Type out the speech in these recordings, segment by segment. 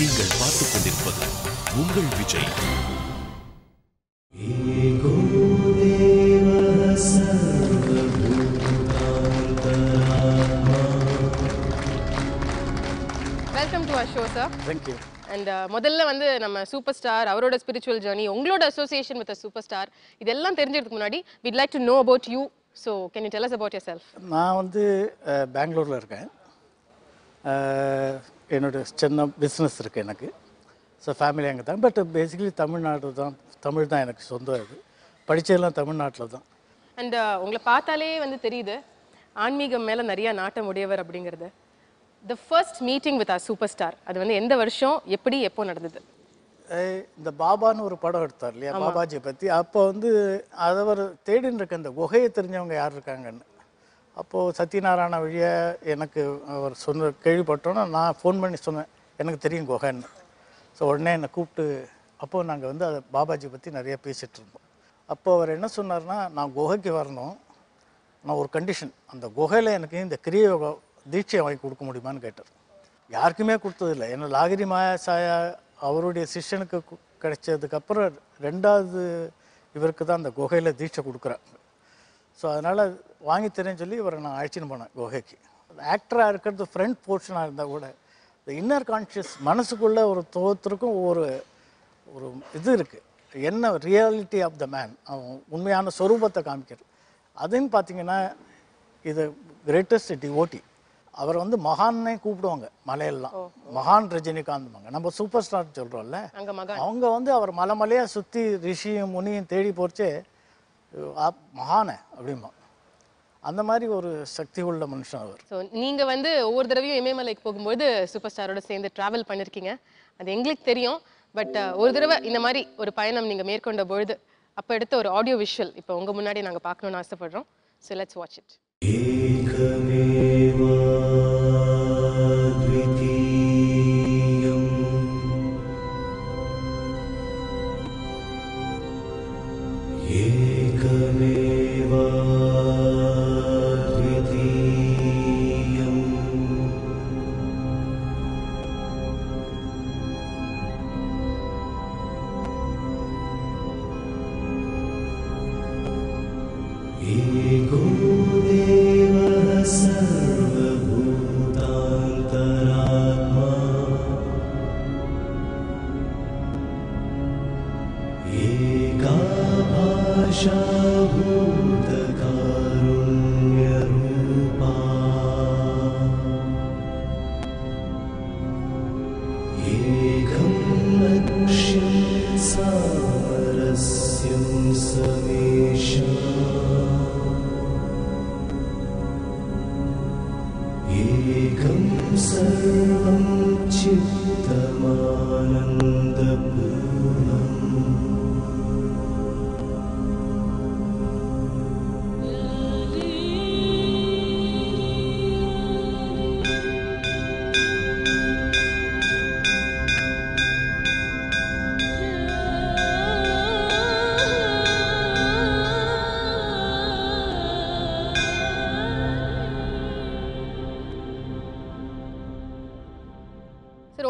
நீங்கள் பார்த்துக் கொண்டிருப்பது உங்கள் Vijay. Welcome to our show, sir. Thank you. And முதல்ல வந்து நம்ம சூப்பர் ஸ்டார் அவரோட ஸ்பிரிச்சுவல் ஜர்னி உங்களோட அசோசியேஷன் வித் சூப்பர் ஸ்டார் இதெல்லாம் தெரிஞ்சிக்கிறதுக்கு முன்னாடி we'd like to know about you. So can you tell us about yourself? நான் வந்து பெங்களூரில் இருக்கேன். என்னோட சின்ன பிஸ்னஸ் இருக்குது எனக்கு. ஸோ ஃபேமிலி அங்கே தான். பட் பேசிக்கலி தமிழ்நாடு தான், தமிழ் தான் எனக்கு சொந்தம். இது படித்ததெல்லாம் தமிழ்நாட்டில் தான். அண்ட் உங்களை பார்த்தாலே வந்து தெரியுது ஆன்மீகம் மேலே நிறைய நாட்டம் உடையவர் அப்படிங்கிறது. The first meeting with our superstar அது வந்து எந்த வருஷம் எப்படி எப்போ நடந்தது? இந்த பாபான்னு ஒரு படம் எடுத்தார் இல்லையா, பாபாஜியை பற்றி. அப்போ வந்து அதை ஒரு தேடின்னு இருக்க இந்த குகையை தெரிஞ்சவங்க யார் இருக்காங்கன்னு. அப்போது சத்யநாராயண வழியாக எனக்கு அவர் கேள்விப்பட்டோன்னா நான் ஃபோன் பண்ணி சொன்னேன் எனக்கு தெரியும் குகைன்னு. ஸோ உடனே என்னை கூப்பிட்டு அப்போது நாங்கள் வந்து அதை பாபாஜி பற்றி நிறைய பேசிகிட்டு இருந்தோம். அப்போது அவர் என்ன சொன்னார்னா, நான் குகைக்கு வரணும், நான் ஒரு கண்டிஷன், அந்த குகையில் எனக்கு இந்த கிரிய தீட்சையை வாங்கி கொடுக்க முடியுமான்னு கேட்டார். யாருக்குமே கொடுத்ததில்லை. ஏன்னா லாகிரி மாயா சாயா அவருடைய சிஷ்யனுக்கு கிடைச்சதுக்கப்புறம் ரெண்டாவது இவருக்கு தான் அந்த குகையில் தீட்சை கொடுக்குறாங்க. ஸோ அதனால் வாங்கி தரேன்னு சொல்லி இவரை நான் அழைச்சின்னு போனேன் குகைக்கு. ஆக்டராக இருக்கிறது ஃப்ரண்ட் போர்ஷனாக இருந்தால் கூட இந்த இன்னர் கான்ஷியஸ் மனசுக்குள்ளே ஒரு ஒவ்வொருத்தருக்கும் ஒரு இது இருக்குது. என்ன ரியாலிட்டி ஆஃப் த மேன், அவன் உண்மையான சொரூபத்தை காமிக்கிறது. அதுன்னு பார்த்தீங்கன்னா இது கிரேட்டஸ்ட் டிவோட்டி. அவர் வந்து மகான்னே கூப்பிடுவாங்க மலையெல்லாம். மகான் ரஜினிகாந்த்வாங்க. நம்ம சூப்பர் ஸ்டார் சொல்கிறோம்ல, அவங்க வந்து அவர் மலையாக சுற்றி ரிஷியும் முனியும் தேடி போச்சே மகானை அப்படிமா. அந்த மாதிரி ஒரு சக்தி உள்ள மனுஷன் அவர். ஸோ நீங்கள் வந்து ஒவ்வொரு தடவையும் இமயமலைக்கு போகும்போது சூப்பர் ஸ்டாரோட சேர்ந்து ட்ராவல் பண்ணியிருக்கீங்க, அது எங்களுக்கு தெரியும். பட் ஒரு தடவை இந்த மாதிரி ஒரு பயணம் நீங்கள் மேற்கொண்ட பொழுது அப்போ எடுத்த ஒரு ஆடியோ விஷுவல் இப்போ உங்கள் முன்னாடி நாங்கள் பார்க்கணுன்னு ஆசைப்படுறோம். So let's watch it.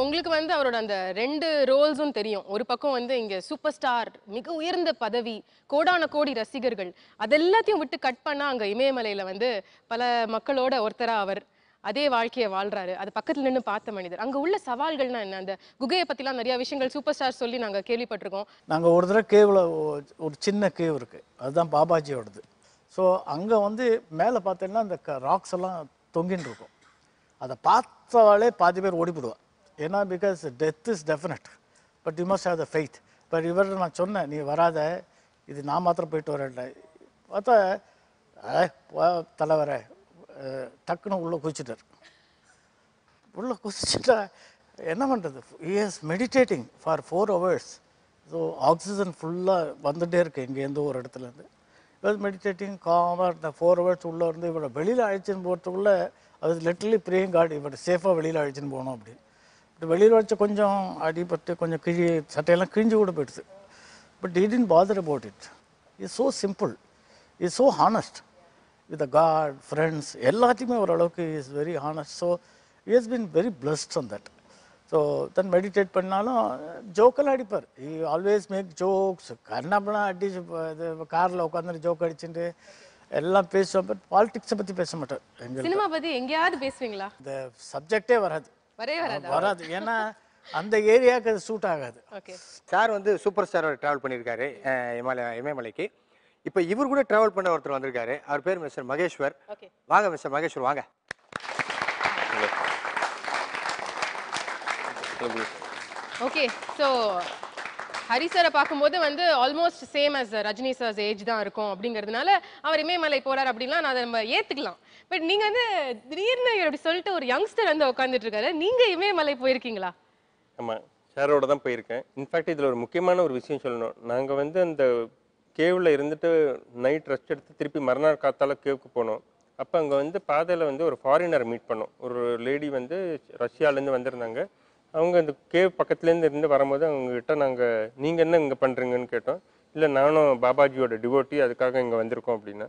உங்களுக்கு வந்து அவரோட அந்த ரெண்டு ரோல்ஸும் தெரியும். ஒரு பக்கம் வந்து இங்க சூப்பர் ஸ்டார், மிக உயர்ந்த பதவி, கோடான கோடி ரசிகர்கள், அதெல்லாத்தையும் விட்டு கட் பண்ணா அங்க இமயமலையில வந்து பல மக்களோட ஒருத்தரா அவர் அதே வாழ்க்கையை வாழ்றாரு. அது பக்கத்துல நின்று பார்த்த மனிதர். அங்க உள்ள சவால்கள்னா என்ன? அந்த குகையை பத்திலாம் நிறைய விஷயங்கள் சூப்பர் ஸ்டார் சொல்லி நாங்க கேள்விப்பட்டிருக்கோம். நாங்க ஒரு தடவை கேவ்ல ஒரு சின்ன கேவ் இருக்கு, அதுதான் பாபாஜியோடது. ஸோ அங்க வந்து மேலே பார்த்தீங்கன்னா அந்த ராக்ஸ் எல்லாம் தொங்கின்னு இருக்கும். அதை பார்த்தாலே பாதி பேர் ஓடிவிடுவா. ஏன்னா because death is definite, but you must have the faith. But இவர் நான் சொன்னேன், நீ வராத, இது நான் மாத்திரம் போயிட்டு வரேன். பார்த்தா தலைவரை டக்குன்னு உள்ளே குதிச்சிட்டார். உள்ளே குதிச்சுட்டா என்ன பண்ணுறது? He is meditating for 4 hours. So oxygen ஃபுல்லாக வந்துகிட்டே இருக்குது இங்கேருந்து ஒரு இடத்துலேருந்து. இவர் மெடிடேட்டிங் காமாக இருந்த 4 hours உள்ளே இருந்து இவரை வெளியில் அழைச்சின்னு போகிறதுக்குள்ளே அது லிட்டரலி ப்ரேயிங் காட் இவரை சேஃபாக வெளியில் அழைச்சின்னு போகணும் அப்படின்னு. வெளியில் வச்சு கொஞ்சம் அடிபட்டு கொஞ்சம் சட்டையெல்லாம் கிழிஞ்சு கூட போயிடுது. But he didn't bother about it. He's so simple, he's so honest with the God, friends, எல்லாத்தையுமே ஓரளவுக்கு is very honest. So he has been very blessed on that. So then meditate பண்ணாலும் ஜோக்கெல்லாம் அடிப்பார். Always make jokes. கண்ணாப்பெல்லாம் அடிச்சு இது காரில் உட்காந்துட்டு joke அடிச்சுட்டு எல்லாம் பேசுவோம். பட் பாலிடிக்ஸை பற்றி பேச மாட்டார். சினிமா பத்தி எங்கேயாவது பேசுவீங்களா? இந்த சப்ஜெக்டே வராது. வராது. ஏன்னா அந்த ஏரியாவுக்கு அது சூட் ஆகாது. ஓகே. சார் வந்து சூப்பர் ஸ்டாரோட ட்ராவல் பண்ணியிருக்காரு இமயமலைக்கு. இப்போ இவர் கூட ட்ராவல் பண்ண ஒருத்தர் வந்திருக்காரு. அவர் பேர் மிஸ்டர் மகேஸ்வர். வாங்க மிஸ்டர் மகேஸ்வர் வாங்க. ஓகே. ஸோ ஹரி சாரை பார்க்கும்போது வந்து almost same as Rajini sir's age தான் இருக்கும் அப்படிங்கிறதுனால அவர் இமயமலை போறார் அப்படின்லாம் நான் அதை நம்ம ஏற்றுக்கலாம். பட் நீங்கள் வந்து திடீர்னு அப்படி சொல்லிட்டு ஒரு யங்ஸ்டர் வந்து உட்காந்துட்டு இருக்காரு. நீங்கள் இமயமலை போயிருக்கீங்களா? ஆமாம், சாரோட தான் போயிருக்கேன். இன்ஃபேக்ட் இதில் ஒரு முக்கியமான ஒரு விஷயம் சொல்லணும். நாங்கள் வந்து அந்த கேவில் இருந்துட்டு நைட் ரெஸ்ட் எடுத்து திருப்பி மறுநாள் காத்தால கேவுக்கு போனோம். அப்போ அங்கே வந்து பாதையில் வந்து ஒரு ஃபாரினரை மீட் பண்ணோம். ஒரு லேடி வந்து ரஷ்யாவிலேருந்து வந்திருந்தாங்க. அவங்க அந்த கேவ் பக்கத்துலேருந்து வரும்போது அவங்ககிட்ட நீங்கள் என்ன இங்கே பண்ணுறீங்கன்னு கேட்டோம். இல்லை நானும் பாபாஜியோட டிவோட்டி, அதுக்காக இங்கே வந்திருக்கோம் அப்படின்னா.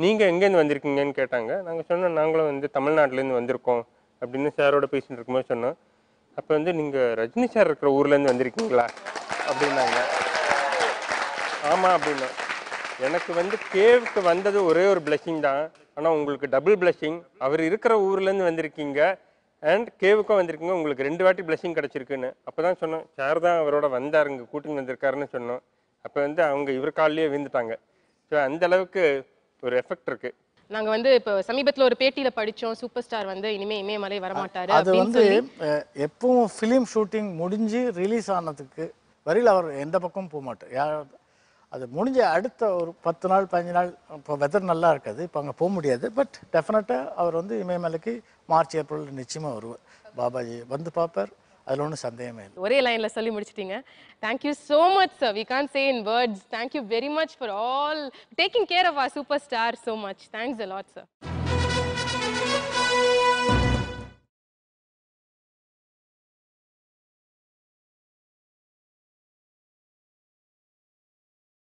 நீங்கள் எங்கேருந்து வந்திருக்கீங்கன்னு கேட்டாங்க. நாங்கள் சொன்னோம் நாங்களும் வந்து தமிழ்நாட்டிலேருந்து வந்திருக்கோம் அப்படின்னு சாரோட பேசிட்டு இருக்கும்போது சொன்னோம். அப்போ வந்து நீங்கள் ரஜினி சார் இருக்கிற ஊர்லேருந்து வந்திருக்கீங்களா அப்படின்னாங்க. ஆமாம் அப்படின்னா. எனக்கு வந்து கேவுக்கு வந்தது ஒரே ஒரு பிளெஸிங் தான். ஆனால் உங்களுக்கு டபுள் பிளெஸிங். அவர் இருக்கிற ஊர்லேருந்து வந்திருக்கீங்க அண்ட் கேவுக்கும் வந்திருக்கீங்க, உங்களுக்கு 2 வாட்டி பிளெஸிங் கிடச்சிருக்குன்னு. அப்போ தான் சொன்னோம் சார் தான் அவரோட வந்தார், இங்கே கூட்டின்னு வந்திருக்காருன்னு சொன்னோம். அப்போ வந்து அவங்க இவர் காலிலேயே விழுந்துட்டாங்க. ஸோ அந்த அளவுக்கு ஒரு எஃபெக்ட் இருக்கு. நாங்க வந்து இப்போ சமீபத்துல ஒரு பேட்டியில படிச்சோம், சூப்பர் ஸ்டார் வந்து இனிமே இமயமலை வரமாட்டாரு அது வந்து எப்பவும் ஃபிலிம் ஷூட்டிங் முடிஞ்சு ரிலீஸ் ஆனதுக்கு வரையில் அவர் எந்த பக்கமும் போக மாட்டார். அது முடிஞ்ச அடுத்த ஒரு 10 நாள் 15 நாள், இப்போ வெதர் நல்லா இருக்காது, இப்போ அங்கே போக முடியாது. பட் டெஃபினட்டாக அவர் வந்து இமயமலைக்கு மார்ச் ஏப்ரல் நிச்சயமாக வருவார். பாபாஜி வந்து பார்ப்பார், அதில் ஒன்றும் சந்தேகமே இல்லை. ஒரே லைன்ல சொல்லி முடிச்சிட்டீங்க. Thank you so much sir, we can't say in words. Thank you very much for all taking care of our superstar so much. Thanks a lot sir.